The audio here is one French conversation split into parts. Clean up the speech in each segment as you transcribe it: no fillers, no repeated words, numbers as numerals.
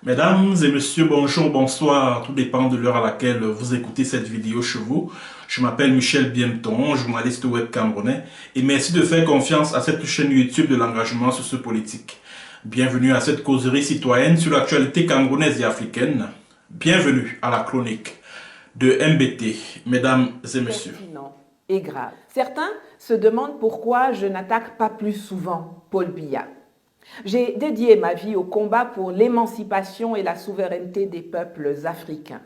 Mesdames et messieurs, bonjour, bonsoir, tout dépend de l'heure à laquelle vous écoutez cette vidéo chez vous. Je m'appelle Michel Bienton, journaliste web camerounais, et merci de faire confiance à cette chaîne YouTube de l'engagement socio-politique. Bienvenue à cette causerie citoyenne sur l'actualité camerounaise et africaine. Bienvenue à la chronique de MBT, mesdames et messieurs. Pertinent et grave. Certains se demandent pourquoi je n'attaque pas plus souvent Paul Biya. J'ai dédié ma vie au combat pour l'émancipation et la souveraineté des peuples africains.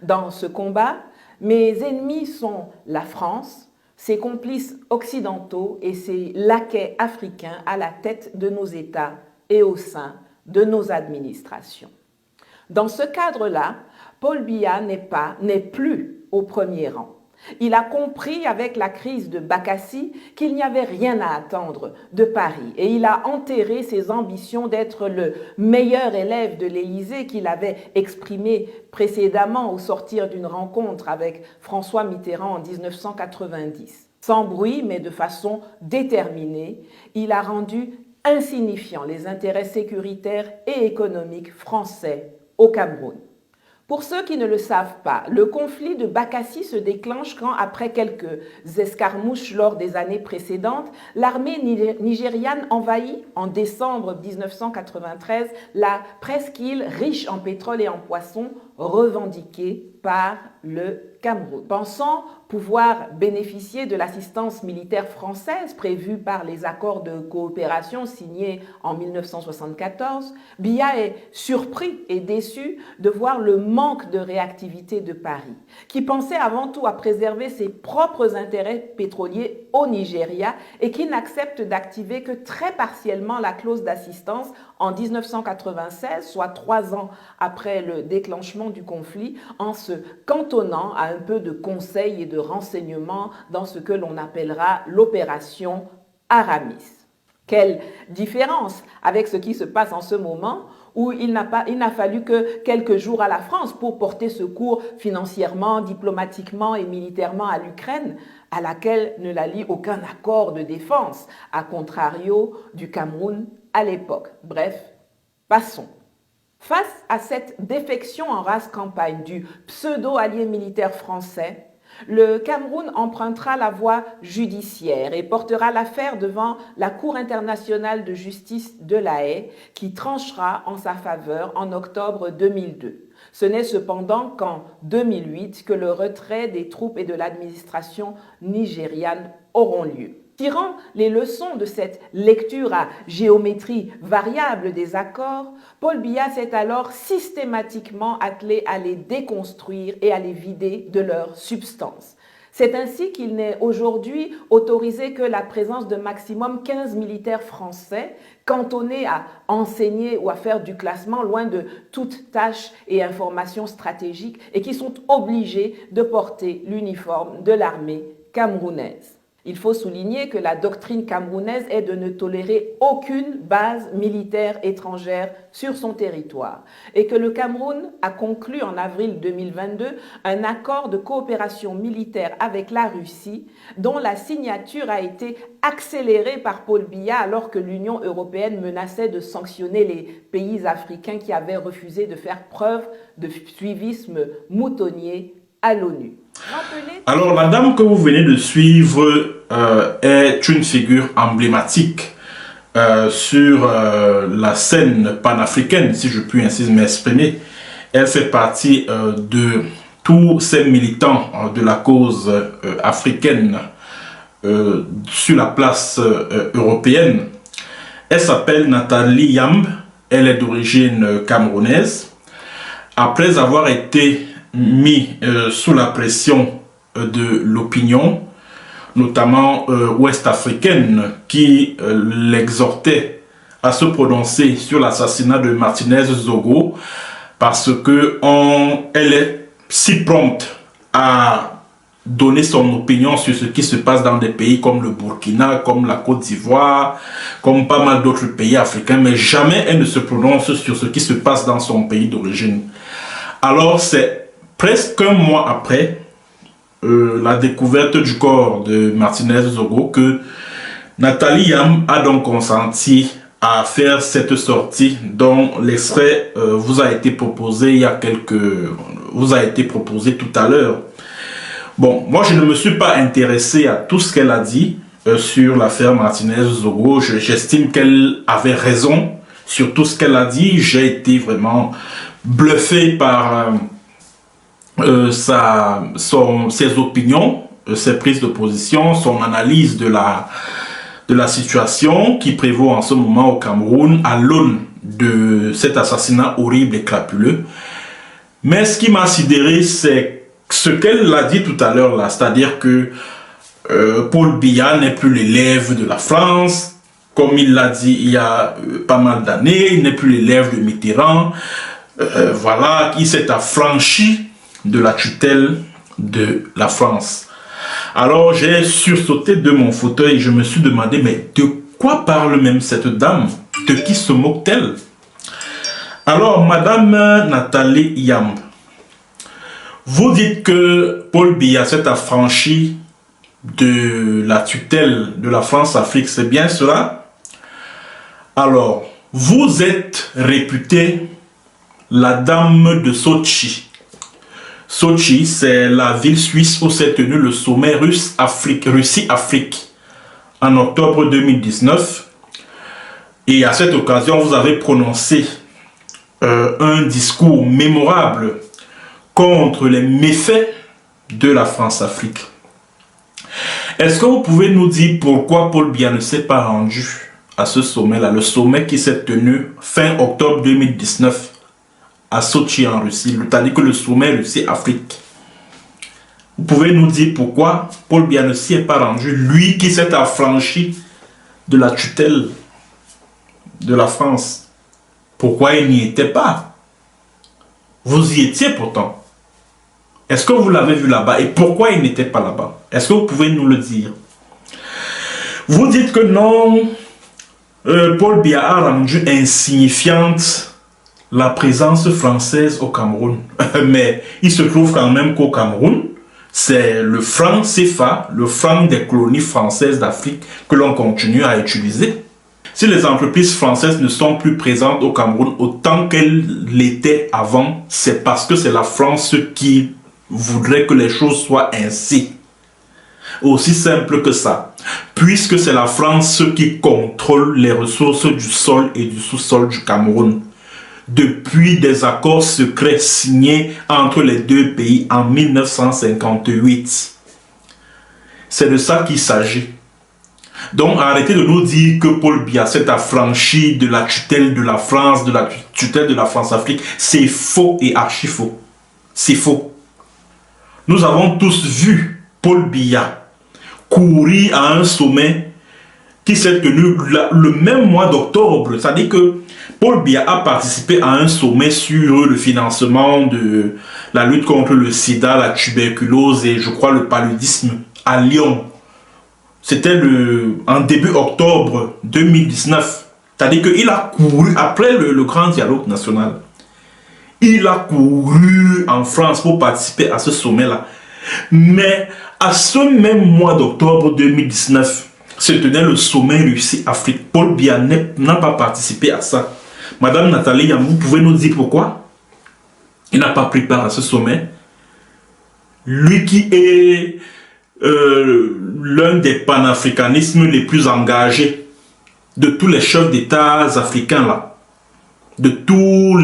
Dans ce combat, mes ennemis sont la France, ses complices occidentaux et ses laquais africains à la tête de nos États et au sein de nos administrations. Dans ce cadre-là, Paul Biya n'est plus au premier rang. Il a compris avec la crise de Bakassi qu'il n'y avait rien à attendre de Paris et il a enterré ses ambitions d'être le meilleur élève de l'Élysée qu'il avait exprimé précédemment au sortir d'une rencontre avec François Mitterrand en 1990. Sans bruit mais de façon déterminée, il a rendu insignifiants les intérêts sécuritaires et économiques français au Cameroun. Pour ceux qui ne le savent pas, le conflit de Bakassi se déclenche quand, après quelques escarmouches lors des années précédentes, l'armée nigériane envahit en décembre 1993 la presqu'île riche en pétrole et en poissons revendiquée par le Cameroun. Pensant pouvoir bénéficier de l'assistance militaire française prévue par les accords de coopération signés en 1974, Biya est surpris et déçu de voir le manque de réactivité de Paris, qui pensait avant tout à préserver ses propres intérêts pétroliers au Nigeria et qui n'accepte d'activer que très partiellement la clause d'assistance en 1996, soit 3 ans après le déclenchement du conflit, en se cantonnant à un peu de conseil et de renseignement dans ce que l'on appellera l'opération Aramis. Quelle différence avec ce qui se passe en ce moment où il n'a fallu que quelques jours à la France pour porter secours financièrement, diplomatiquement et militairement à l'Ukraine, à laquelle ne la lie aucun accord de défense, à contrario du Cameroun à l'époque. Bref, passons. Face à cette défection en rase campagne du pseudo-allié militaire français, le Cameroun empruntera la voie judiciaire et portera l'affaire devant la Cour internationale de justice de La Haye qui tranchera en sa faveur en octobre 2002. Ce n'est cependant qu'en 2008 que le retrait des troupes et de l'administration nigériane auront lieu. Tirant les leçons de cette lecture à géométrie variable des accords, Paul Biya s'est alors systématiquement attelé à les déconstruire et à les vider de leur substance. C'est ainsi qu'il n'est aujourd'hui autorisé que la présence de maximum 15 militaires français cantonnés à enseigner ou à faire du classement loin de toute tâche et information stratégique et qui sont obligés de porter l'uniforme de l'armée camerounaise. Il faut souligner que la doctrine camerounaise est de ne tolérer aucune base militaire étrangère sur son territoire et que le Cameroun a conclu en avril 2022 un accord de coopération militaire avec la Russie dont la signature a été accélérée par Paul Biya alors que l'Union européenne menaçait de sanctionner les pays africains qui avaient refusé de faire preuve de suivisme moutonnier à l'ONU. Alors, la dame que vous venez de suivre est une figure emblématique sur la scène panafricaine, si je puis ainsi m'exprimer. Elle fait partie de tous ces militants de la cause africaine sur la place européenne. Elle s'appelle Nathalie Yamb, elle est d'origine camerounaise. Après avoir été mis sous la pression de l'opinion, notamment ouest-africaine, qui l'exhortait à se prononcer sur l'assassinat de Martinez Zogo, parce que elle est si prompte à donner son opinion sur ce qui se passe dans des pays comme le Burkina, comme la Côte d'Ivoire, comme pas mal d'autres pays africains, mais jamais elle ne se prononce sur ce qui se passe dans son pays d'origine. Alors c'est presque un mois après la découverte du corps de Martinez Zogo que Nathalie Yamb a donc consenti à faire cette sortie dont l'extrait vous a été proposé vous a été proposé tout à l'heure. Bon, moi je ne me suis pas intéressé à tout ce qu'elle a dit sur l'affaire Martinez-Zogo. J'estime qu'elle avait raison sur tout ce qu'elle a dit. J'ai été vraiment bluffé par ses opinions, ses prises de position, son analyse de la situation qui prévaut en ce moment au Cameroun à l'aune de cet assassinat horrible et crapuleux. Mais ce qui m'a sidéré, c'est ce qu'elle a dit tout à l'heure là, c'est-à-dire que Paul Biya n'est plus l'élève de la France, comme il l'a dit il y a pas mal d'années, il n'est plus l'élève de Mitterrand, voilà, il s'est affranchi de la tutelle de la France. Alors j'ai sursauté de mon fauteuil et je me suis demandé, mais de quoi parle même cette dame? De qui se moque-t-elle? Alors, Madame Nathalie Yamb, vous dites que Paul Biya s'est affranchi de la tutelle de la France-Afrique, c'est bien cela? Alors, vous êtes réputée la dame de Sochi. Sochi, c'est la ville suisse où s'est tenu le sommet Russie-Afrique en octobre 2019. Et à cette occasion, vous avez prononcé un discours mémorable contre les méfaits de la France-Afrique. Est-ce que vous pouvez nous dire pourquoi Paul Biya ne s'est pas rendu à ce sommet-là, le sommet qui s'est tenu fin octobre 2019 à Sochi en Russie, c'est-à-dire que le sommet Russie-Afrique? Vous pouvez nous dire pourquoi Paul Biya ne s'y est pas rendu, lui qui s'est affranchi de la tutelle de la France? Pourquoi il n'y était pas? Vous y étiez pourtant. Est-ce que vous l'avez vu là-bas? Et pourquoi il n'était pas là-bas? Est-ce que vous pouvez nous le dire? Vous dites que non, Paul Biya a rendu insignifiante la présence française au Cameroun. Mais il se trouve quand même qu'au Cameroun, c'est le franc CFA, le franc des colonies françaises d'Afrique, que l'on continue à utiliser. Si les entreprises françaises ne sont plus présentes au Cameroun autant qu'elles l'étaient avant, c'est parce que c'est la France qui voudrait que les choses soient ainsi. Aussi simple que ça. Puisque c'est la France qui contrôle les ressources du sol et du sous-sol du Cameroun. Depuis des accords secrets signés entre les deux pays en 1958. C'est de ça qu'il s'agit. Donc arrêtez de nous dire que Paul Biya s'est affranchi de la tutelle de la France, de la tutelle de la France-Afrique. C'est faux et archi faux. C'est faux. Nous avons tous vu Paul Biya courir à un sommet qui s'est tenu le même mois d'octobre. C'est-à-dire que Paul Biya a participé à un sommet sur le financement de la lutte contre le sida, la tuberculose et je crois le paludisme à Lyon. C'était en début octobre 2019. C'est-à-dire qu'il a couru après le grand dialogue national. Il a couru en France pour participer à ce sommet-là. Mais à ce même mois d'octobre 2019, se tenait le sommet Russie-Afrique. Paul Biya n'a pas participé à ça. Madame Nathalie Yamb, vous pouvez nous dire pourquoi il n'a pas pris part à ce sommet? Lui qui est l'un des panafricanismes les plus engagés de tous les chefs d'État africains là, de tous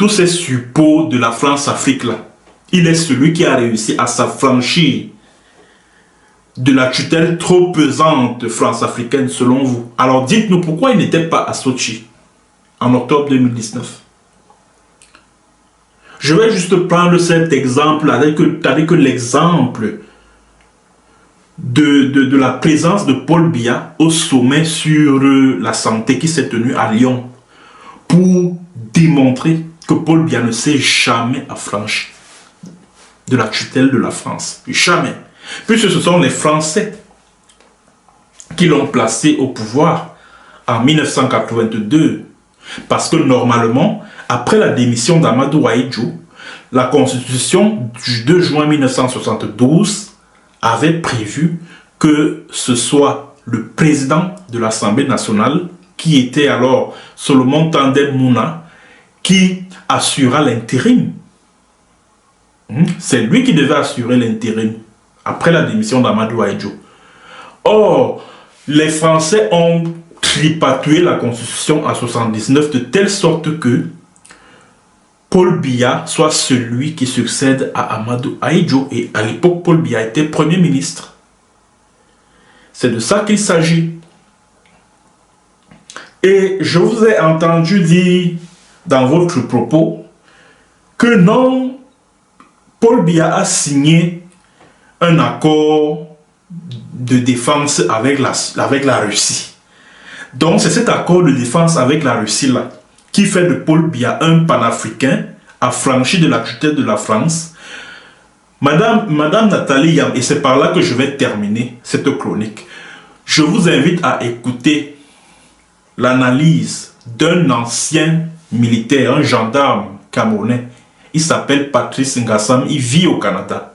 ces suppôts de la France-Afrique là. Il est celui qui a réussi à s'affranchir de la tutelle trop pesante France-africaine selon vous. Alors dites-nous pourquoi il n'était pas à Sochi en octobre 2019. Je vais juste prendre cet exemple, c'est-à-dire que l'exemple de la présence de Paul Biya au sommet sur la santé qui s'est tenu à Lyon pour démontrer que Paul Biya ne s'est jamais affranchi de la tutelle de la France. Jamais. Puisque ce sont les Français qui l'ont placé au pouvoir en 1982. Parce que normalement, après la démission d'Amadou Ahidjo, la constitution du 2 juin 1972 avait prévu que ce soit le président de l'Assemblée nationale, qui était alors Solomon Tandem Mouna, qui assura l'intérim. C'est lui qui devait assurer l'intérim après la démission d'Amadou Ahidjo. Or, les Français ont tripatoué la Constitution en 79 de telle sorte que Paul Biya soit celui qui succède à Amadou Ahidjo. Et à l'époque, Paul Biya était Premier ministre. C'est de ça qu'il s'agit. Et je vous ai entendu dire dans votre propos que non, Paul Biya a signé un accord de défense avec la Russie. Donc c'est cet accord de défense avec la Russie là qui fait de Paul Biya un panafricain affranchi de la tutelle de la France. Madame Nathalie Yam, et c'est par là que je vais terminer cette chronique, je vous invite à écouter l'analyse d'un ancien militaire, un gendarme camerounais. Il s'appelle Patrice Ngassam, il vit au Canada.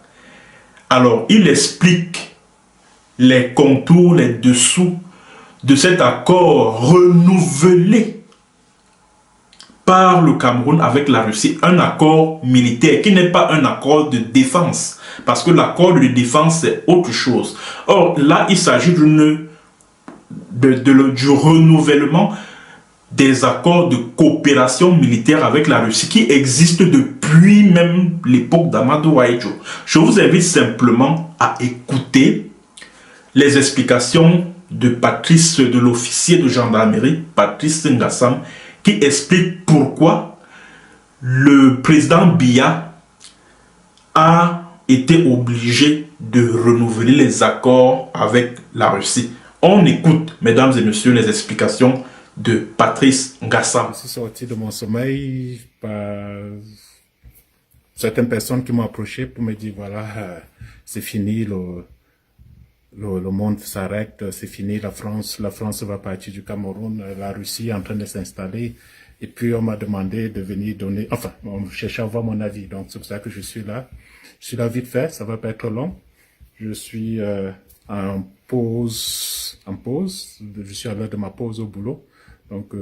Alors, il explique les contours, les dessous de cet accord renouvelé par le Cameroun avec la Russie. Un accord militaire qui n'est pas un accord de défense. Parce que l'accord de défense, c'est autre chose. Or, là, il s'agit du renouvellement des accords de coopération militaire avec la Russie qui existent depuis même l'époque d'Amadou Ahidjo. Je vous invite simplement à écouter les explications de Patrice, de l'officier de gendarmerie, Patrice Ngassam, qui explique pourquoi le président Biya a été obligé de renouveler les accords avec la Russie. On écoute, mesdames et messieurs, les explications de Patrice Ngassam. Je suis sorti de mon sommeil par certaines personnes qui m'ont approché pour me dire voilà, c'est fini, le monde s'arrête, c'est fini, la France va partir du Cameroun, la Russie est en train de s'installer. Et puis on m'a demandé de venir donner, enfin, on cherchait à avoir mon avis, donc c'est pour ça que je suis là. Je suis là vite fait, ça va pas être long. Je suis en pause, je suis à l'heure de ma pause au boulot. Donc,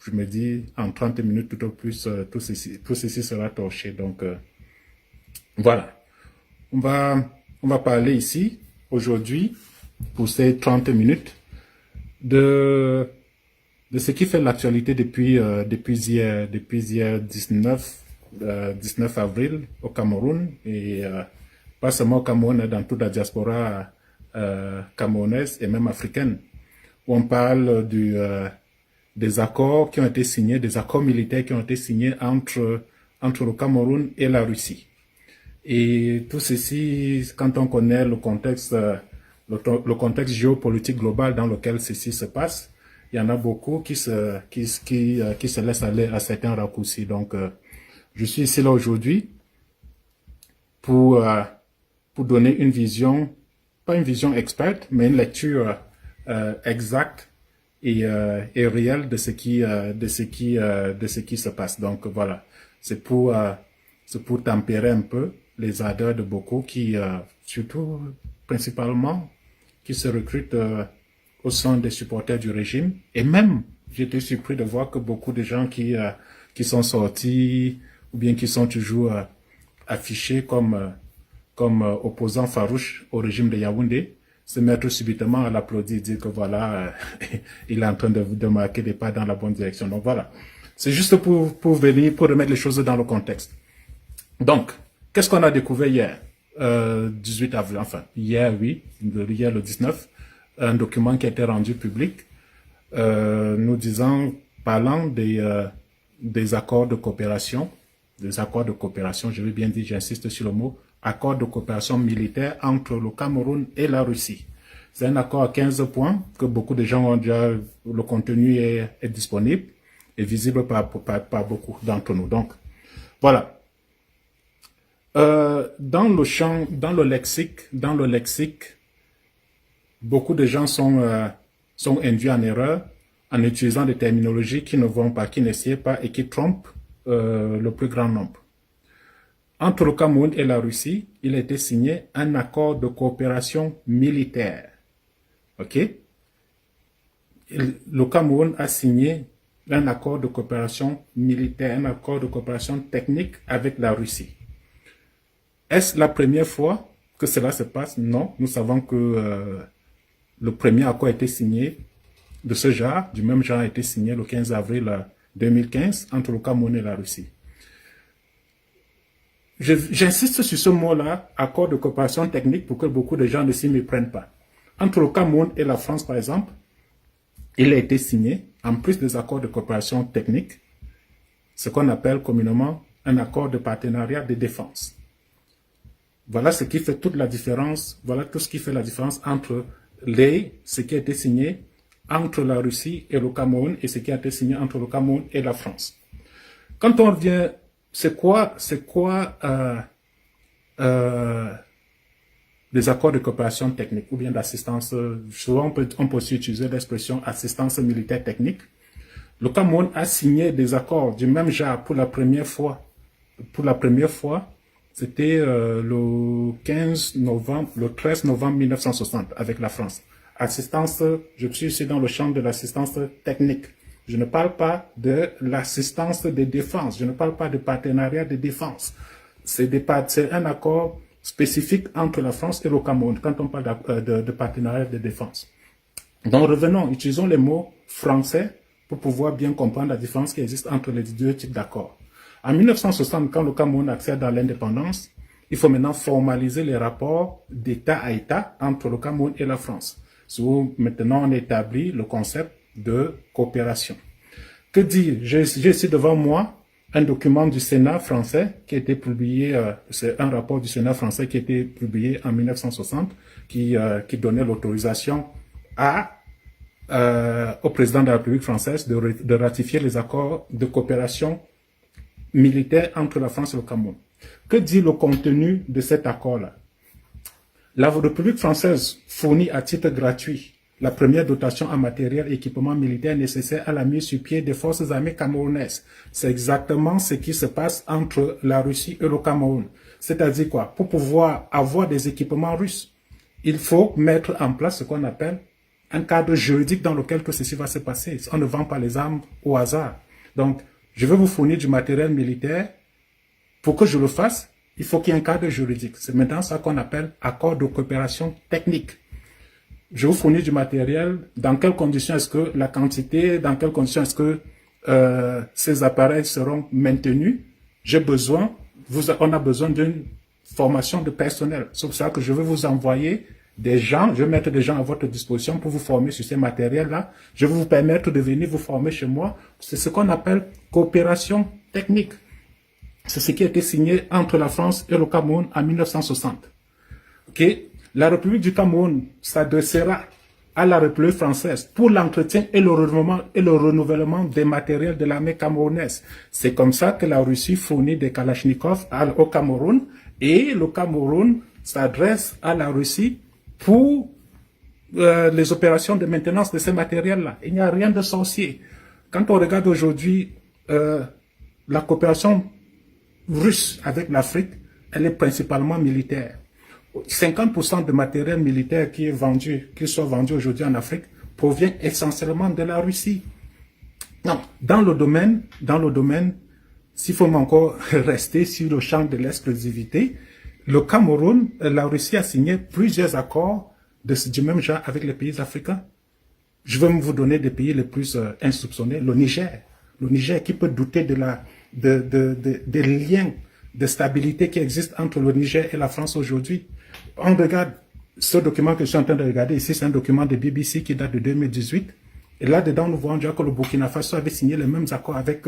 je me dis, en 30 minutes tout au plus, tout ceci sera torché. Donc, voilà. On va parler ici, aujourd'hui, pour ces 30 minutes, de ce qui fait l'actualité depuis hier 19 avril au Cameroun, et pas seulement au Cameroun, dans toute la diaspora camerounaise et même africaine, où on parle des accords qui ont été signés, des accords militaires qui ont été signés entre le Cameroun et la Russie. Et tout ceci, quand on connaît le contexte géopolitique global dans lequel ceci se passe, il y en a beaucoup qui se laissent aller à certains raccourcis. Donc, je suis ici là aujourd'hui pour donner une vision, pas une vision experte, mais une lecture exacte et réel de ce qui se passe. Donc voilà, c'est pour tempérer un peu les ardeurs de beaucoup qui surtout principalement qui se recrutent au sein des supporters du régime. Et même j'étais surpris de voir que beaucoup de gens qui sont sortis ou bien qui sont toujours affichés comme opposants farouches au régime de Yaoundé se mettre subitement à l'applaudir, dire que voilà, il est en train de marquer des pas dans la bonne direction. Donc voilà, c'est juste pour remettre les choses dans le contexte. Donc, qu'est-ce qu'on a découvert hier, 18 avril, enfin, hier oui, hier le 19, un document qui a été rendu public, parlant des accords de coopération, je vais bien dire, j'insiste sur le mot, accord de coopération militaire entre le Cameroun et la Russie. C'est un accord à 15 points que beaucoup de gens ont déjà, le contenu est disponible et visible par beaucoup d'entre nous. Donc, voilà. Dans le lexique, beaucoup de gens sont induits en erreur en utilisant des terminologies qui ne vont pas, qui ne sied pas et qui trompent le plus grand nombre. Entre le Cameroun et la Russie, il a été signé un accord de coopération militaire. OK? le Cameroun a signé un accord de coopération militaire, un accord de coopération technique avec la Russie. Est-ce la première fois que cela se passe? Non. Nous savons que le premier accord a été signé de ce genre, du même genre, a été signé le 15 avril 2015 entre le Cameroun et la Russie. J'insiste sur ce mot-là, accord de coopération technique, pour que beaucoup de gens ne s'y méprennent pas. Entre le Cameroun et la France, par exemple, il a été signé, en plus des accords de coopération technique, ce qu'on appelle communément un accord de partenariat de défense. Voilà ce qui fait toute la différence, voilà tout ce qui fait la différence entre ce qui a été signé entre la Russie et le Cameroun et ce qui a été signé entre le Cameroun et la France. Quand on revient, c'est quoi les accords de coopération technique ou bien d'assistance? Souvent on peut aussi utiliser l'expression assistance militaire technique. Le Cameroun a signé des accords du même genre pour la première fois. C'était le 13 novembre 1960 avec la France. Assistance, je suis ici dans le champ de l'assistance technique. Je ne parle pas de l'assistance de défense. Je ne parle pas de partenariat de défense. C'est un accord spécifique entre la France et le Cameroun quand on parle de partenariat de défense. Donc revenons, utilisons les mots français pour pouvoir bien comprendre la différence qui existe entre les deux types d'accords. En 1960, quand le Cameroun accède à l'indépendance, il faut maintenant formaliser les rapports d'État à État entre le Cameroun et la France. Maintenant, on établit le concept de coopération. Que dire? J'ai ici devant moi un document du Sénat français qui a été publié, c'est un rapport du Sénat français qui a été publié en 1960, qui donnait l'autorisation au président de la République française de ratifier les accords de coopération militaire entre la France et le Cameroun. Que dit le contenu de cet accord-là? La République française fournit à titre gratuit la première dotation en matériel et équipement militaire nécessaire à la mise sur pied des forces armées camerounaises. C'est exactement ce qui se passe entre la Russie et le Cameroun. C'est-à-dire quoi? Pour pouvoir avoir des équipements russes, il faut mettre en place ce qu'on appelle un cadre juridique dans lequel tout ceci va se passer. On ne vend pas les armes au hasard. Donc, je vais vous fournir du matériel militaire. Pour que je le fasse, il faut qu'il y ait un cadre juridique. C'est maintenant ça qu'on appelle accord de coopération technique. Je vous fournis du matériel. Dans quelles conditions est-ce que la quantité, dans quelles conditions est-ce que ces appareils seront maintenus? On a besoin d'une formation de personnel. C'est pour ça que je vais vous envoyer des gens, je vais mettre des gens à votre disposition pour vous former sur ces matériels-là. Je vais vous permettre de venir vous former chez moi. C'est ce qu'on appelle coopération technique. C'est ce qui a été signé entre la France et le Cameroun en 1960. Okay? La République du Cameroun s'adressera à la République française pour l'entretien et le renouvellement des matériels de l'armée camerounaise. C'est comme ça que la Russie fournit des Kalachnikov au Cameroun et le Cameroun s'adresse à la Russie pour les opérations de maintenance de ces matériels-là. Il n'y a rien de sorcier. Quand on regarde aujourd'hui la coopération russe avec l'Afrique, elle est principalement militaire. 50% de matériel militaire qui soit vendu aujourd'hui en Afrique provient essentiellement de la Russie. Non, dans le domaine, s'il faut encore rester sur le champ de l'exclusivité, le Cameroun, la Russie a signé plusieurs accords du même genre avec les pays africains. Je vais vous donner des pays les plus insoupçonnés. Le Niger qui peut douter des liens de stabilité qui existent entre le Niger et la France aujourd'hui. On regarde ce document que je suis en train de regarder ici, c'est un document de BBC qui date de 2018. Et là-dedans, nous voyons déjà que le Burkina Faso avait signé les mêmes accords avec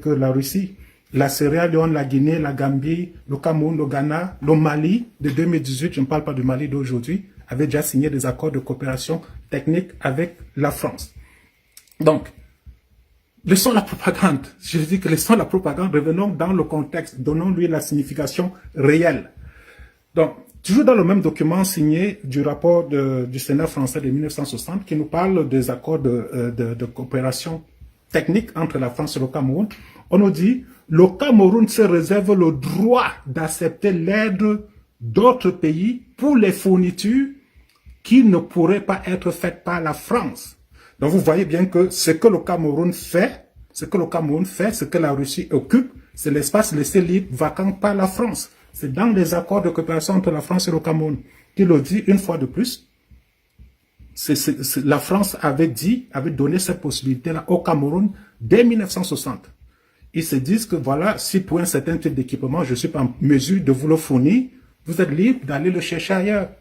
la Russie. La Sierra Leone, la Guinée, la Gambie, le Cameroun, le Ghana, le Mali de 2018, je ne parle pas du Mali d'aujourd'hui, avaient déjà signé des accords de coopération technique avec la France. Donc, laissons la propagande. Je dis que laissons la propagande, revenons dans le contexte, donnons-lui la signification réelle. Donc, toujours dans le même document signé du rapport du Sénat français de 1960 qui nous parle des accords de coopération technique entre la France et le Cameroun, on nous dit le Cameroun se réserve le droit d'accepter l'aide d'autres pays pour les fournitures qui ne pourraient pas être faites par la France. Donc vous voyez bien que ce que le Cameroun fait, ce que la Russie occupe, c'est l'espace laissé libre, vacant par la France. C'est dans les accords de coopération entre la France et le Cameroun. Qui le dit une fois de plus, la France avait donné cette possibilité-là au Cameroun dès 1960. Ils se disent que voilà, si pour un certain type d'équipement, je suis pas en mesure de vous le fournir, vous êtes libre d'aller le chercher ailleurs.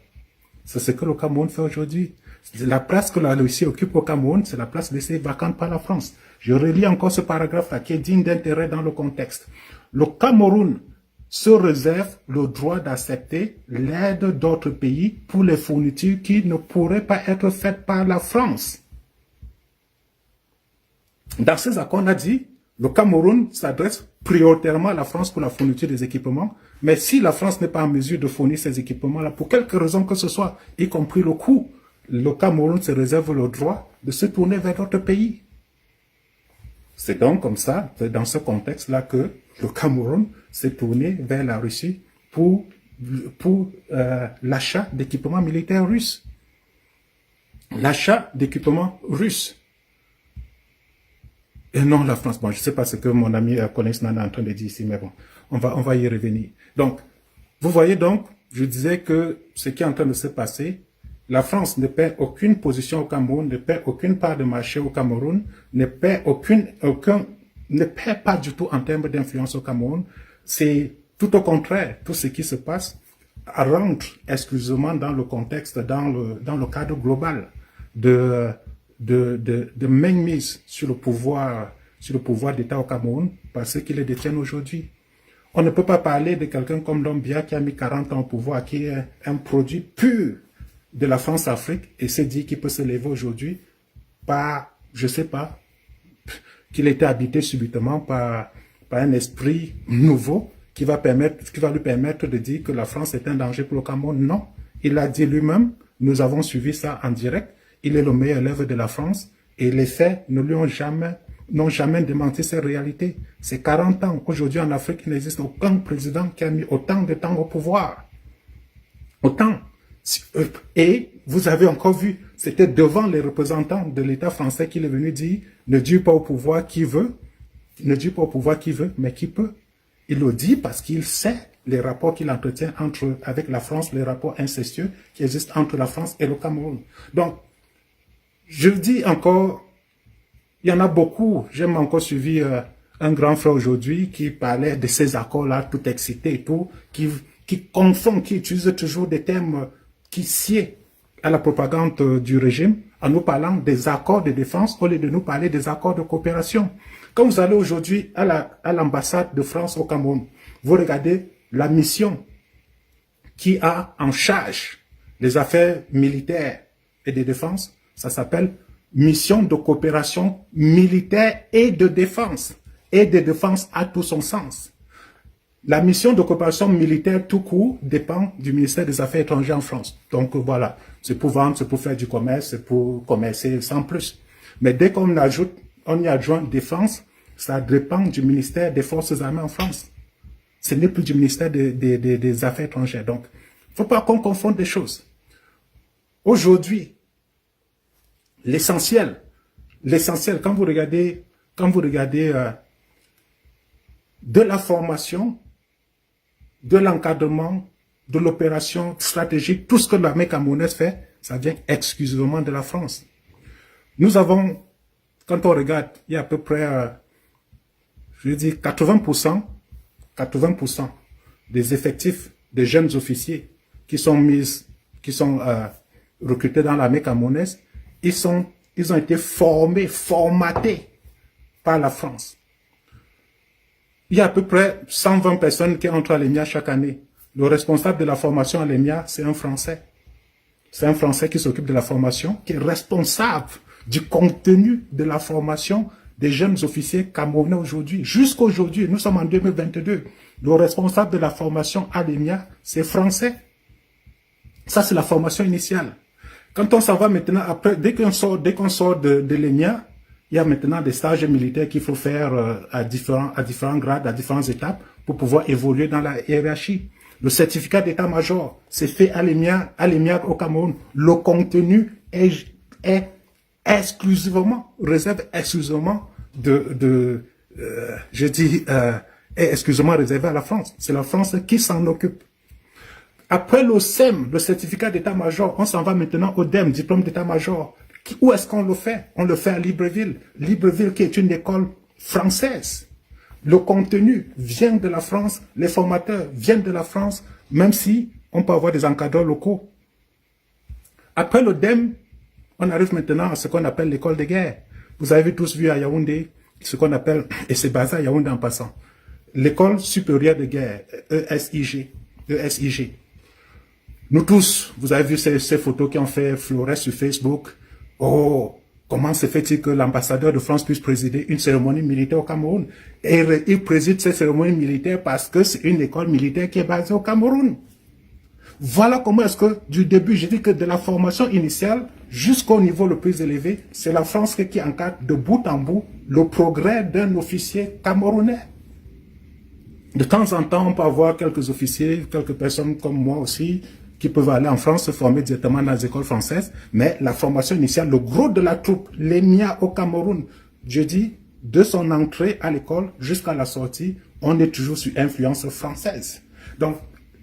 C'est ce que le Cameroun fait aujourd'hui. La place que la Russie occupe au Cameroun, c'est la place laissée vacante par la France. Je relis encore ce paragraphe-là qui est digne d'intérêt dans le contexte. Le Cameroun se réserve le droit d'accepter l'aide d'autres pays pour les fournitures qui ne pourraient pas être faites par la France. Dans ces accords, on a dit, le Cameroun s'adresse prioritairement à la France pour la fourniture des équipements, mais si la France n'est pas en mesure de fournir ces équipements-là, pour quelque raison que ce soit, y compris le coût, le Cameroun se réserve le droit de se tourner vers d'autres pays. C'est donc comme ça, c'est dans ce contexte-là que le Cameroun s'est tourné vers la Russie pour l'achat d'équipements militaires russes. L'achat d'équipements russes. Et non la France. Bon, je ne sais pas ce que mon ami Konesnan est en train de dire ici, mais bon, on va y revenir. Donc, vous voyez donc, je disais que ce qui est en train de se passer, la France ne perd aucune position au Cameroun, ne perd aucune part de marché au Cameroun, ne perd pas du tout en termes d'influence au Cameroun. C'est tout au contraire, tout ce qui se passe rentre exclusivement dans le contexte, dans le cadre global de mainmise sur le pouvoir d'État au Cameroun par ceux qui le détiennent aujourd'hui. On ne peut pas parler de quelqu'un comme Doumbouya qui a mis 40 ans au pouvoir, qui est un produit pur de la France-Afrique et se dit qu'il peut se lever aujourd'hui par, je sais pas, qu'il était habité subitement par un esprit nouveau qui va lui permettre de dire que la France est un danger pour le Cameroun. Non, il l'a dit lui-même, nous avons suivi ça en direct, il est le meilleur élève de la France et les faits n'ont jamais démenti cette réalité. C'est 40 ans. Aujourd'hui en Afrique, il n'existe aucun président qui a mis autant de temps au pouvoir. Autant. Et vous avez encore vu, c'était devant les représentants de l'État français qu'il est venu dire, ne dure pas au pouvoir qui veut, mais qui peut. Il le dit parce qu'il sait les rapports qu'il entretient avec la France, les rapports incestueux qui existent entre la France et le Cameroun. Donc, je dis encore, il y en a beaucoup, j'ai encore suivi un grand frère aujourd'hui qui parlait de ces accords-là, tout excité et tout, qui confond, qui utilise toujours des termes qui sied à la propagande du régime en nous parlant des accords de défense au lieu de nous parler des accords de coopération. Quand vous allez aujourd'hui à l'ambassade de France au Cameroun, vous regardez la mission qui a en charge les affaires militaires et de défense, ça s'appelle mission de coopération militaire et de défense à tout son sens. La mission de coopération militaire tout court dépend du ministère des Affaires étrangères en France. Donc voilà, c'est pour vendre, c'est pour faire du commerce, c'est pour commercer sans plus. Mais dès qu'on y adjoint défense, ça dépend du ministère des Forces armées en France. Ce n'est plus du ministère des Affaires étrangères. Donc, il ne faut pas qu'on confonde des choses. Aujourd'hui, l'essentiel, quand vous regardez de la formation, de l'encadrement, de l'opération stratégique, tout ce que l'armée camerounaise fait, ça vient exclusivement de la France. Nous avons, quand on regarde, il y a à peu près, 80% des effectifs des jeunes officiers qui sont recrutés dans l'armée camerounaise, ils ont été formatés par la France. Il y a à peu près 120 personnes qui entrent à l'EMIA chaque année. Le responsable de la formation à l'EMIA, c'est un Français. C'est un Français qui s'occupe de la formation, qui est responsable du contenu de la formation des jeunes officiers camerounais aujourd'hui. Jusqu'aujourd'hui, nous sommes en 2022. Le responsable de la formation à l'EMIA, c'est français. Ça, c'est la formation initiale. Quand on s'en va maintenant, après, dès qu'on sort de l'EMIA, il y a maintenant des stages militaires qu'il faut faire à différents grades, à différentes étapes pour pouvoir évoluer dans la hiérarchie. Le certificat d'état-major, c'est fait à l'EMIA au Cameroun. Le contenu est réserve exclusivement est exclusivement réservé à la France. C'est la France qui s'en occupe. Après le SEM, le certificat d'état-major, on s'en va maintenant au DEM, diplôme d'état-major. Où est-ce qu'on le fait? On le fait à Libreville. Libreville qui est une école française. Le contenu vient de la France, les formateurs viennent de la France, même si on peut avoir des encadreurs locaux. Après le DEM, on arrive maintenant à ce qu'on appelle l'école de guerre. Vous avez tous vu à Yaoundé ce qu'on appelle, et c'est basé à Yaoundé en passant, l'école supérieure de guerre, ESIG. Nous tous, vous avez vu ces photos qui ont fait fleurer sur Facebook. Oh, comment se fait-il que l'ambassadeur de France puisse présider une cérémonie militaire au Cameroun? Et il préside cette cérémonie militaire parce que c'est une école militaire qui est basée au Cameroun. Voilà comment est-ce que, du début, j'ai dit que de la formation initiale jusqu'au niveau le plus élevé, c'est la France qui encadre de bout en bout le progrès d'un officier camerounais. De temps en temps, on peut avoir quelques officiers, quelques personnes comme moi aussi, qui peuvent aller en France se former directement dans les écoles françaises, mais la formation initiale, le gros de la troupe, l'ENIA au Cameroun, je dis, de son entrée à l'école jusqu'à la sortie, on est toujours sous influence française. Donc,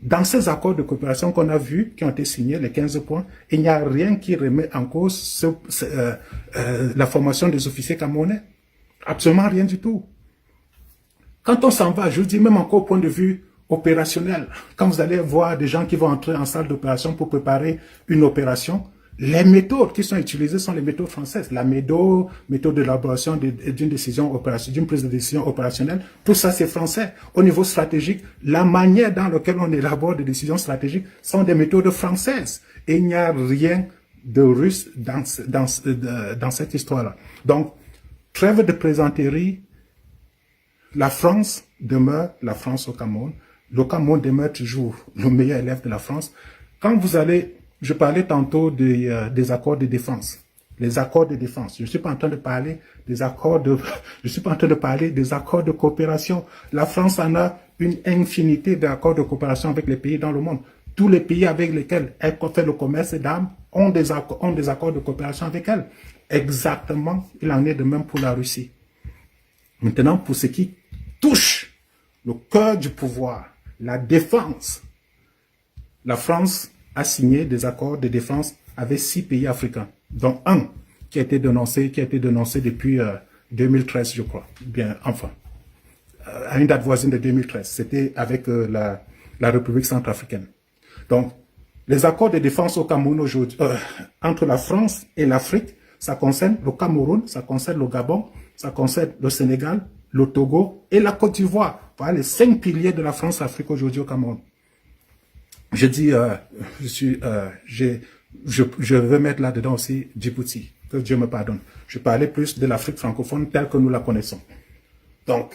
dans ces accords de coopération qu'on a vus, qui ont été signés, les 15 points, il n'y a rien qui remet en cause la formation des officiers camerounais. Absolument rien du tout. Quand on s'en va, je vous dis même encore au point de vue opérationnel, quand vous allez voir des gens qui vont entrer en salle d'opération pour préparer une opération, les méthodes qui sont utilisées sont les méthodes françaises. La méthode d'élaboration d'une décision opérationnelle, d'une prise de décision opérationnelle, tout ça c'est français. Au niveau stratégique, la manière dans laquelle on élabore des décisions stratégiques sont des méthodes françaises. Et il n'y a rien de russe dans cette histoire-là. Donc, trêve de plaisanterie, la France demeure la France au Cameroun. Le Cameroun demeure toujours le meilleur élève de la France. Quand vous allez, je parlais tantôt des accords de défense. Les accords de défense. Je ne suis pas en train de parler des accords je suis pas en train de parler des accords de coopération. La France en a une infinité d'accords de coopération avec les pays dans le monde. Tous les pays avec lesquels elle fait le commerce d'armes ont des accords de coopération avec elle. Exactement, il en est de même pour la Russie. Maintenant, pour ce qui touche le cœur du pouvoir, la défense, la France a signé des accords de défense avec 6 pays africains, dont un qui a été dénoncé depuis 2013, je crois. Bien, enfin, à une date voisine de 2013. C'était avec la République centrafricaine. Donc, les accords de défense au Cameroun aujourd'hui, entre la France et l'Afrique, ça concerne le Cameroun, ça concerne le Gabon, ça concerne le Sénégal, le Togo et la Côte d'Ivoire. Voilà les 5 piliers de la France-Afrique aujourd'hui au Cameroun. Je dis, je veux mettre là-dedans aussi Djibouti, que Dieu me pardonne. Je parlais plus de l'Afrique francophone telle que nous la connaissons. Donc,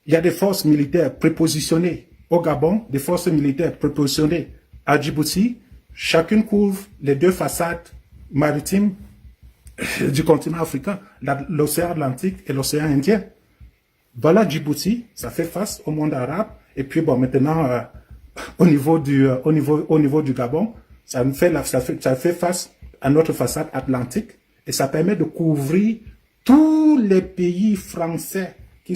il y a des forces militaires prépositionnées au Gabon, des forces militaires prépositionnées à Djibouti. Chacune couvre les 2 façades maritimes du continent africain, l'océan Atlantique et l'océan Indien. Voilà Djibouti, ça fait face au monde arabe. Et puis bon, maintenant, au niveau du Gabon, ça fait face à notre façade atlantique et ça permet de couvrir tous les pays français qui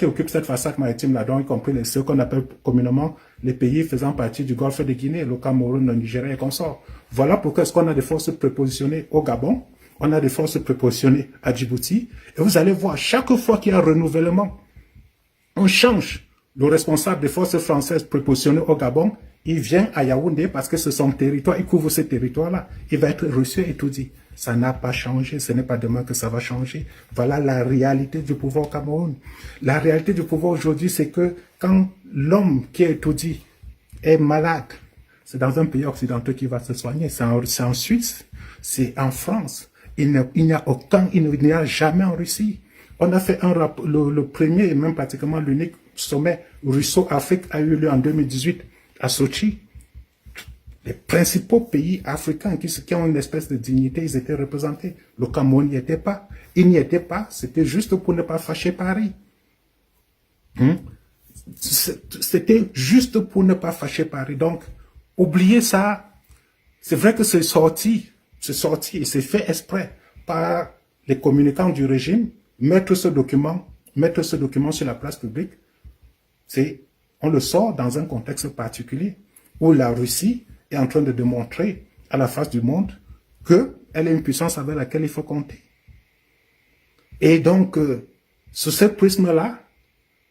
occupent cette façade maritime là-dedans, y compris ceux qu'on appelle communément les pays faisant partie du Golfe de Guinée, le Cameroun, le Nigeria et consorts. Voilà pourquoi est-ce qu'on a des forces prépositionnées au Gabon, on a des forces prépositionnées à Djibouti, et vous allez voir, chaque fois qu'il y a un renouvellement, on change le responsable des forces françaises prépositionnées au Gabon, il vient à Yaoundé parce que c'est son territoire, il couvre ce territoire-là, il va être reçu et tout dit. Ça n'a pas changé, ce n'est pas demain que ça va changer. Voilà la réalité du pouvoir au Cameroun. La réalité du pouvoir aujourd'hui, c'est que quand l'homme qui est étourdi est malade, c'est dans un pays occidental qu'il va se soigner. C'est en Suisse, c'est en France. Il n'y a jamais en Russie. On a fait le premier et même pratiquement l'unique sommet Russo-Afrique a eu lieu en 2018 à Sochi. Les principaux pays africains qui ont une espèce de dignité, ils étaient représentés. Le Cameroun n'y était pas. Il n'y était pas, c'était juste pour ne pas fâcher Paris. C'était juste pour ne pas fâcher Paris. Donc, oubliez ça. C'est vrai que c'est sorti c'est sorti et c'est fait exprès par les communicants du régime, mettre ce document sur la place publique, on le sort dans un contexte particulier où la Russie est en train de démontrer à la face du monde qu'elle est une puissance avec laquelle il faut compter. Et donc, sous ce prisme-là,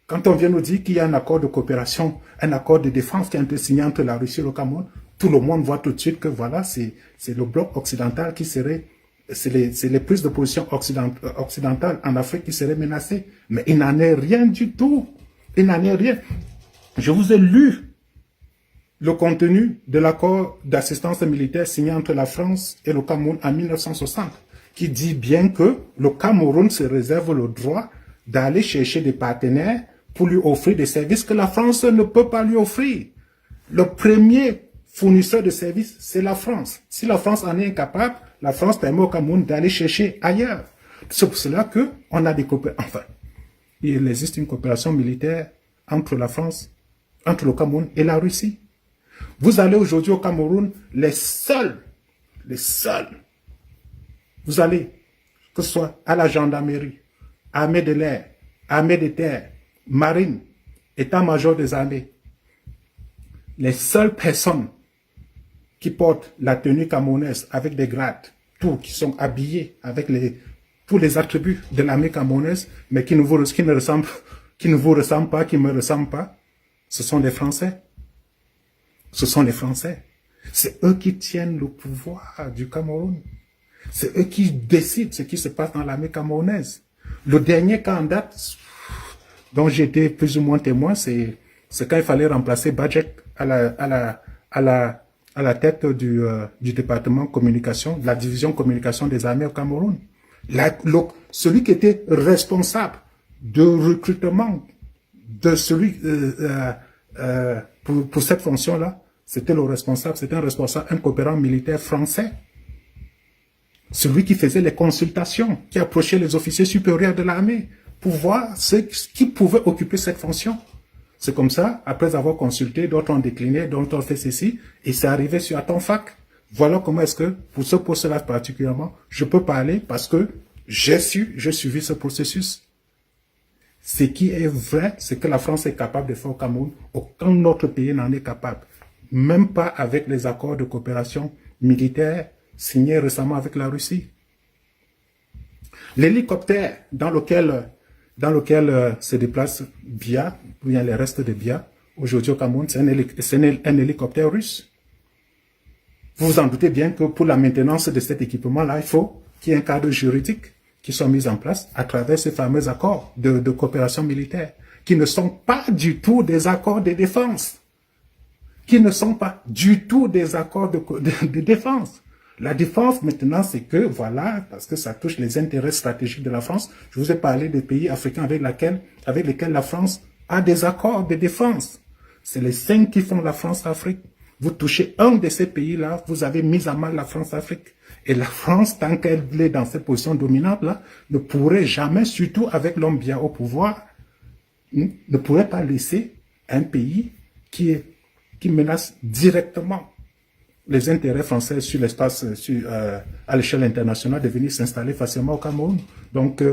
quand on vient nous dire qu'il y a un accord de coopération, un accord de défense qui a été signé entre la Russie et le Cameroun, tout le monde voit tout de suite que voilà, c'est le bloc occidental qui serait, c'est les prises de position occidentales en Afrique qui seraient menacées. Mais il n'en est rien du tout. Il n'en est rien. Je vous ai lu le contenu de l'accord d'assistance militaire signé entre la France et le Cameroun en 1960, qui dit bien que le Cameroun se réserve le droit d'aller chercher des partenaires pour lui offrir des services que la France ne peut pas lui offrir. Le premier fournisseur de services, c'est la France. Si la France en est incapable, la France permet au Cameroun d'aller chercher ailleurs. C'est pour cela qu'on a des coopérations. Enfin, il existe une coopération militaire entre la France, entre le Cameroun et la Russie. Vous allez aujourd'hui au Cameroun, les seuls, vous allez, que ce soit à la gendarmerie, armée de l'air, armée de terre, marine, état-major des armées, les seules personnes qui portent la tenue camerounaise avec des grades, qui sont habillés avec tous les attributs de l'armée camerounaise, mais qui ne vous ressemblent pas, qui ne me ressemblent pas, ce sont les Français. Ce sont les Français. C'est eux qui tiennent le pouvoir du Cameroun. C'est eux qui décident ce qui se passe dans l'armée camerounaise. Le dernier cas en date, dont j'étais plus ou moins témoin, c'est quand il fallait remplacer Badjek à la tête du département communication, de la division communication des armées au Cameroun. Celui qui était responsable de recrutement de celui pour cette fonction-là, c'était un responsable, un coopérant militaire français. Celui qui faisait les consultations, qui approchait les officiers supérieurs de l'armée pour voir qui pouvait occuper cette fonction. C'est comme ça, après avoir consulté, d'autres ont décliné, d'autres ont fait ceci, et c'est arrivé sur Atonfac. Voilà comment est-ce que, pour ce poste-là particulièrement, je peux parler parce que j'ai suivi ce processus. Ce qui est vrai, c'est que la France est capable de faire au Cameroun, aucun autre pays n'en est capable. Même pas avec les accords de coopération militaire signés récemment avec la Russie. L'hélicoptère dans lequel se déplace Bia, ou bien les restes de Bia, aujourd'hui au Cameroun, c'est un hélicoptère russe. Vous vous en doutez bien que pour la maintenance de cet équipement-là, il faut qu'il y ait un cadre juridique qui soit mis en place à travers ces fameux accords de coopération militaire, qui ne sont pas du tout des accords de défense. Qui ne sont pas du tout des accords de défense. La défense, maintenant, c'est que, voilà, parce que ça touche les intérêts stratégiques de la France, je vous ai parlé des pays africains avec lesquels la France a des accords de défense. C'est les 5 qui font la France-Afrique. Vous touchez un de ces pays-là, vous avez mis à mal la France-Afrique. Et la France, tant qu'elle est dans cette position dominante-là, ne pourrait jamais, surtout avec l'homme bien au pouvoir, ne pourrait pas laisser un pays qui menace directement les intérêts français sur l'espace, à l'échelle internationale, de venir s'installer facilement au Cameroun. Donc,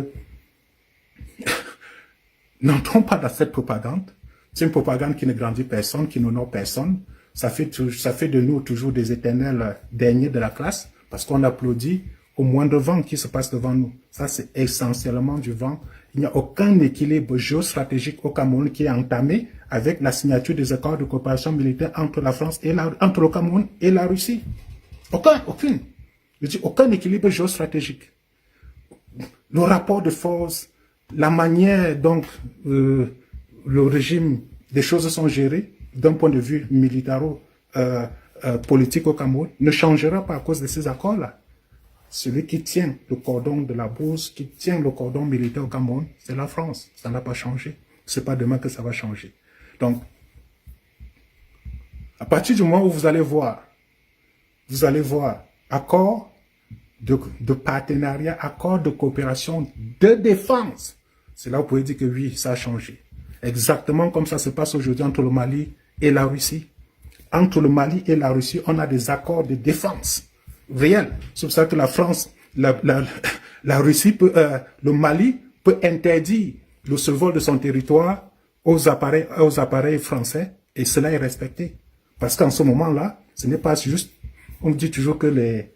n'entrons pas dans cette propagande. C'est une propagande qui ne grandit personne, qui n'honore personne. Ça fait de nous toujours des éternels derniers de la classe, parce qu'on applaudit au moindre vent qui se passe devant nous. Ça, c'est essentiellement du vent. Il n'y a aucun équilibre géostratégique au Cameroun qui est entamé avec la signature des accords de coopération militaire entre la France et entre le Cameroun et la Russie. Aucune. Je dis aucun équilibre géostratégique. Le rapport de force, la manière dont le régime des choses sont gérées d'un point de vue militaro-politique au Cameroun ne changera pas à cause de ces accords-là. Celui qui tient le cordon de la bourse, qui tient le cordon militaire au Cameroun, c'est la France. Ça n'a pas changé. C'est pas demain que ça va changer. Donc, à partir du moment où vous allez voir accord de partenariat, accord de coopération de défense, c'est là où vous pouvez dire que oui, ça a changé. Exactement comme ça se passe aujourd'hui entre le Mali et la Russie. Entre le Mali et la Russie, on a des accords de défense. réel. C'est pour ça que la France, la Russie, le Mali peut interdire le survol de son territoire aux appareils français, et cela est respecté. Parce qu'en ce moment-là, ce n'est pas juste, on dit toujours que les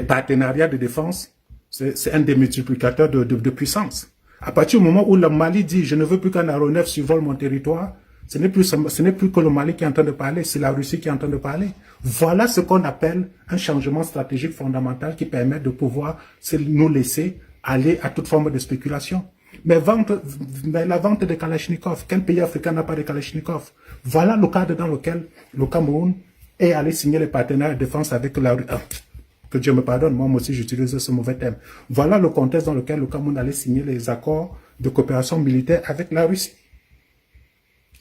partenariats de défense, c'est un des multiplicateurs de puissance. À partir du moment où le Mali dit « je ne veux plus qu'un aéronef survole mon territoire », ce n'est plus que le Mali qui est en train de parler, c'est la Russie qui est en train de parler. Voilà ce qu'on appelle un changement stratégique fondamental qui permet de pouvoir nous laisser aller à toute forme de spéculation. Mais la vente de Kalachnikov, quel pays africain n'a pas de Kalachnikov? Voilà le cadre dans lequel le Cameroun est allé signer les partenaires de défense avec la Russie. Que Dieu me pardonne, moi aussi j'utilise ce mauvais terme. Voilà le contexte dans lequel le Cameroun allait signer les accords de coopération militaire avec la Russie.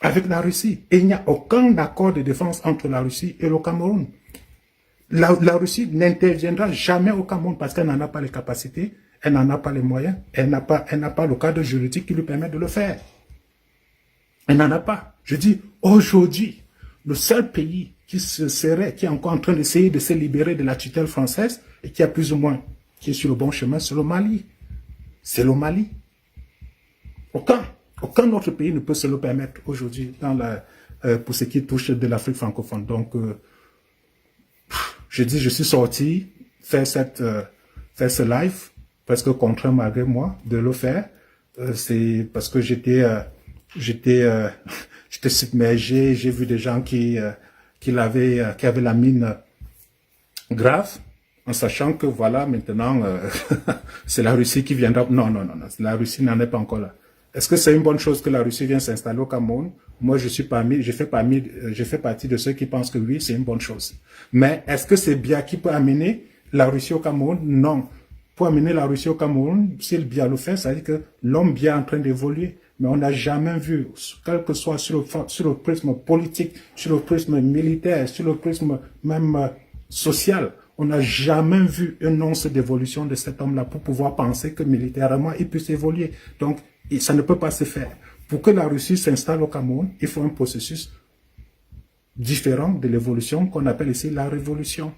Avec la Russie. Et il n'y a aucun accord de défense entre la Russie et le Cameroun. La Russie n'interviendra jamais au Cameroun parce qu'elle n'en a pas les capacités, elle n'en a pas les moyens, elle n'a pas le cadre juridique qui lui permet de le faire. Elle n'en a pas. Je dis, aujourd'hui, le seul pays qui est encore en train d'essayer de se libérer de la tutelle française et qui a plus ou moins, qui est sur le bon chemin, c'est le Mali. C'est le Mali. Aucun autre pays ne peut se le permettre aujourd'hui pour ce qui touche de l'Afrique francophone. Donc, je dis, je suis sorti faire ce live parce que contraint malgré moi de le faire. C'est parce que j'étais submergé. J'ai vu des gens qui avaient la mine grave, en sachant que voilà, maintenant, c'est la Russie qui viendra. Non, la Russie n'en est pas encore là. Est-ce que c'est une bonne chose que la Russie vienne s'installer au Cameroun? Moi, je fais partie de ceux qui pensent que oui, c'est une bonne chose. Mais est-ce que c'est bien qui peut amener la Russie au Cameroun? Non. Pour amener la Russie au Cameroun, si le bien le fait, ça veut dire que l'homme bien est en train d'évoluer. Mais on n'a jamais vu, quel que soit sur le prisme politique, sur le prisme militaire, sur le prisme même social, on n'a jamais vu une once d'évolution de cet homme-là pour pouvoir penser que militairement, il puisse évoluer. Donc, ça ne peut pas se faire. Pour que la Russie s'installe au Cameroun, il faut un processus différent de l'évolution qu'on appelle ici la révolution.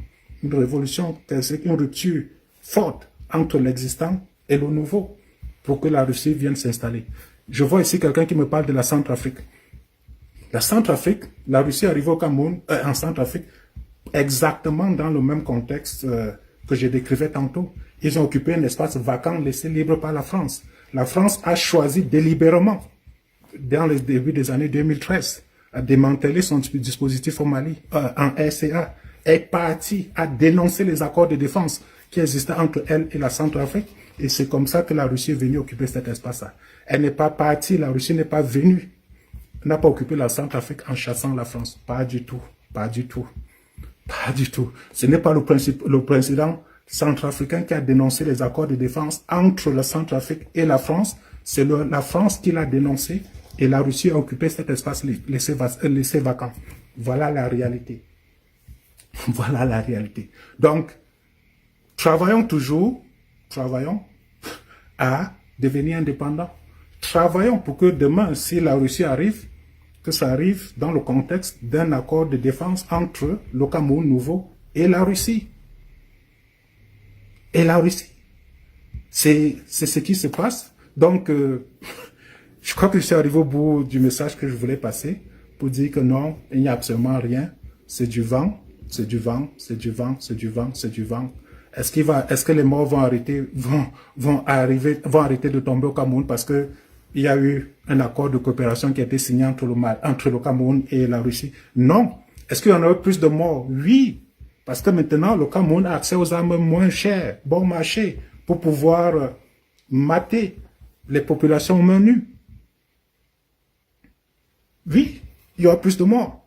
Une révolution, c'est une rupture forte entre l'existant et le nouveau pour que la Russie vienne s'installer. Je vois ici quelqu'un qui me parle de la Centrafrique. La Centrafrique, la Russie arrive au Cameroun, en Centrafrique, exactement dans le même contexte que je décrivais tantôt. Ils ont occupé un espace vacant laissé libre par la France. La France a choisi délibérément, dans le début des années 2013, à démanteler son dispositif au Mali, en RCA, est partie à dénoncer les accords de défense qui existaient entre elle et la Centrafrique. Et c'est comme ça que la Russie est venue occuper cet espace-là. Elle n'est pas partie, la Russie n'est pas venue, n'a pas occupé la Centrafrique en chassant la France. Pas du tout, pas du tout, pas du tout. Ce n'est pas le président centrafricain qui a dénoncé les accords de défense entre la Centrafrique et la France. C'est la France qui l'a dénoncé et la Russie a occupé cet espace laissé vacant. Voilà la réalité. Voilà la réalité. Donc, travaillons à devenir indépendants. Travaillons pour que demain, si la Russie arrive, que ça arrive dans le contexte d'un accord de défense entre le Cameroun nouveau et la Russie. Et la Russie. C'est ce qui se passe. Donc, je crois que je suis arrivé au bout du message que je voulais passer pour dire que non, il n'y a absolument rien. C'est du vent, c'est du vent, c'est du vent, c'est du vent, c'est du vent. Est-ce que les morts vont arrêter de tomber au Cameroun parce que il y a eu un accord de coopération qui a été signé entre le Cameroun et la Russie? Non. Est-ce qu'il y en aura plus de morts? Oui. Parce que maintenant, le Cameroun a accès aux armes moins chères, bon marché, pour pouvoir mater les populations aux mains nues. Oui, il y aura plus de morts.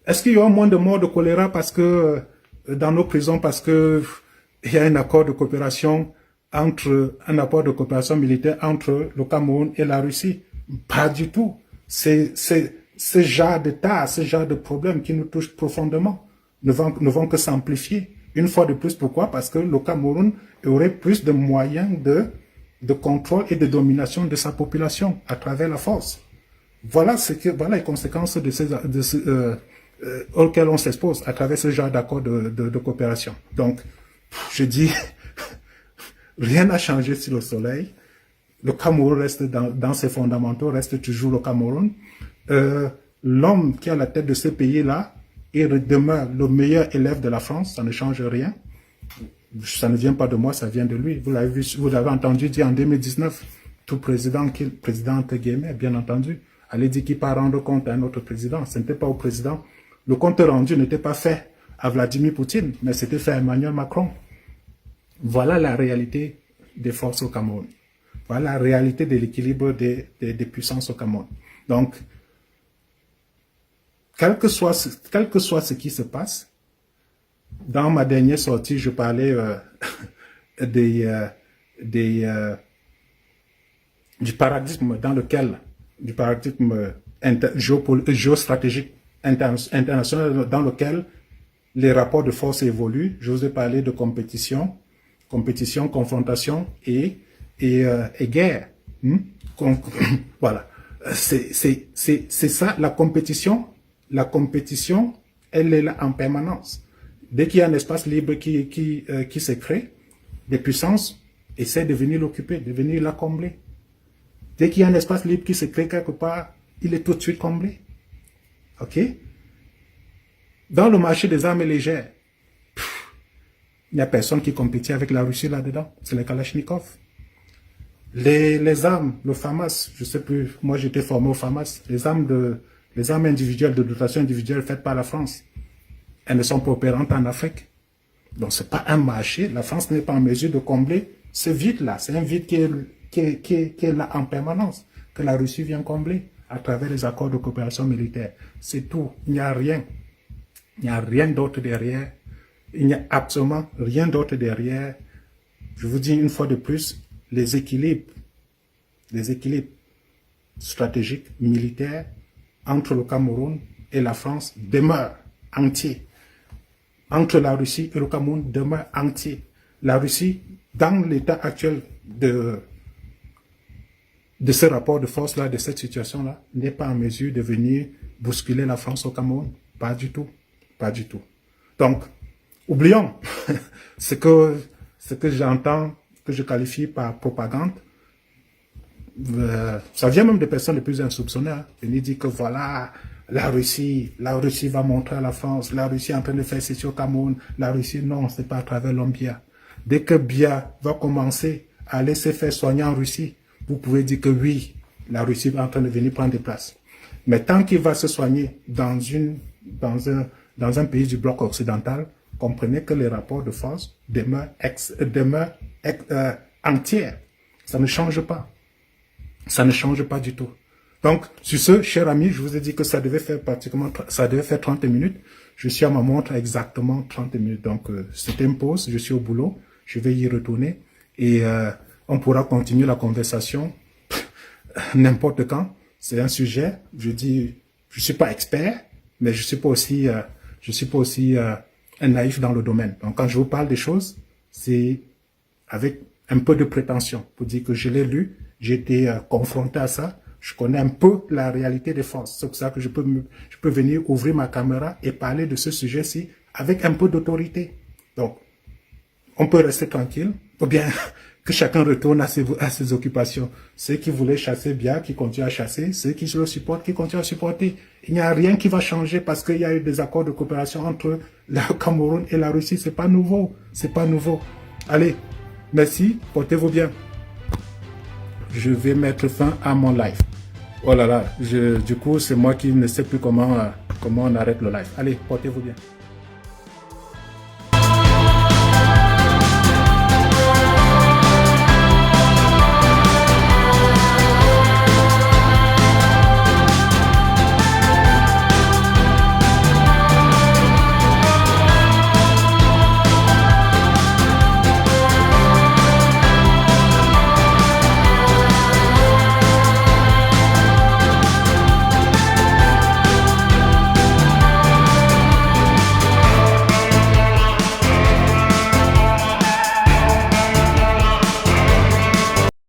Est-ce qu'il y aura moins de morts de choléra parce que dans nos prisons, parce que il y a un accord de coopération militaire entre le Cameroun et la Russie? Pas du tout. C'est ce genre d'état, ce genre de problème qui nous touche profondément ne vont que s'amplifier. Une fois de plus, pourquoi? Parce que le Cameroun aurait plus de moyens de contrôle et de domination de sa population à travers la force. Voilà les conséquences de auxquels on s'expose à travers ce genre d'accord de coopération. Donc, je dis, rien n'a changé sur le soleil. Le Cameroun reste dans ses fondamentaux, reste toujours le Cameroun. L'homme qui est à la tête de ce pays-là, il demeure le meilleur élève de la France, ça ne change rien. Ça ne vient pas de moi, ça vient de lui. Vous l'avez entendu dire en 2019, tout président entre guillemets, bien entendu, allait dire qu'il part rendre compte à un autre président. Ce n'était pas au président. Le compte rendu n'était pas fait à Vladimir Poutine, mais c'était fait à Emmanuel Macron. Voilà la réalité des forces au Cameroun. Voilà la réalité de l'équilibre des puissances au Cameroun. Donc, quel que soit ce qui se passe, dans ma dernière sortie, je parlais du paradigme géostratégique international dans lequel les rapports de force évoluent. Je vous ai parlé de compétition, confrontation et guerre. Voilà. C'est ça, la compétition. La compétition, elle est là en permanence. Dès qu'il y a un espace libre qui se crée, les puissances essaient de venir l'occuper, de venir la combler. Dès qu'il y a un espace libre qui se crée quelque part, il est tout de suite comblé. OK? Dans le marché des armes légères, il n'y a personne qui compétit avec la Russie là-dedans. C'est les Kalachnikov. Les armes, le FAMAS, je sais plus, moi j'étais formé au FAMAS, les armes individuelles, de dotation individuelle faites par la France, elles ne sont pas opérantes en Afrique. Donc c'est pas un marché, la France n'est pas en mesure de combler ce vide-là. C'est un vide qui est là en permanence, que la Russie vient combler à travers les accords de coopération militaire. C'est tout, il n'y a rien. Il n'y a rien d'autre derrière. Il n'y a absolument rien d'autre derrière. Je vous dis une fois de plus, les équilibres stratégiques, militaires, entre le Cameroun et la France demeurent entiers. Entre la Russie et le Cameroun demeurent entiers. La Russie, dans l'état actuel de ce rapport de force-là, de cette situation-là, n'est pas en mesure de venir bousculer la France au Cameroun. Pas du tout. Pas du tout. Donc, oublions ce que j'entends, que je qualifie par propagande. Ça vient même des personnes les plus insoupçonnées. Venir dire que voilà, la Russie va montrer à la France, la Russie est en train de faire ceci au Cameroun. La Russie, non, c'est pas à travers l'homme Biya. Dès que Biya va commencer à aller se faire soigner en Russie, vous pouvez dire que oui, la Russie est en train de venir prendre des places. Mais tant qu'il va se soigner dans un pays du bloc occidental, comprenez que les rapports de force demeurent entiers. Ça ne change pas. Ça ne change pas du tout. Donc, sur ce, cher ami, je vous ai dit que ça devait faire 30 minutes. Je suis à ma montre à exactement 30 minutes. Donc, c'était une pause. Je suis au boulot. Je vais y retourner. Et on pourra continuer la conversation n'importe quand. C'est un sujet. Je dis, je suis pas expert, mais je suis pas aussi un naïf dans le domaine. Donc, quand je vous parle des choses, c'est avec un peu de prétention pour dire que je l'ai lu, j'ai été confronté à ça, je connais un peu la réalité des forces. C'est pour ça que je peux venir ouvrir ma caméra et parler de ce sujet-ci avec un peu d'autorité. Donc, on peut rester tranquille, ou bien que chacun retourne à ses occupations. Ceux qui voulaient chasser bien, qui continuent à chasser, ceux qui le supportent, qui continuent à supporter. Il n'y a rien qui va changer parce qu'il y a eu des accords de coopération entre le Cameroun et la Russie. C'est pas nouveau. C'est pas nouveau. Allez, merci, portez-vous bien. Je vais mettre fin à mon live. Oh là là, du coup, c'est moi qui ne sais plus comment on arrête le live. Allez, portez-vous bien.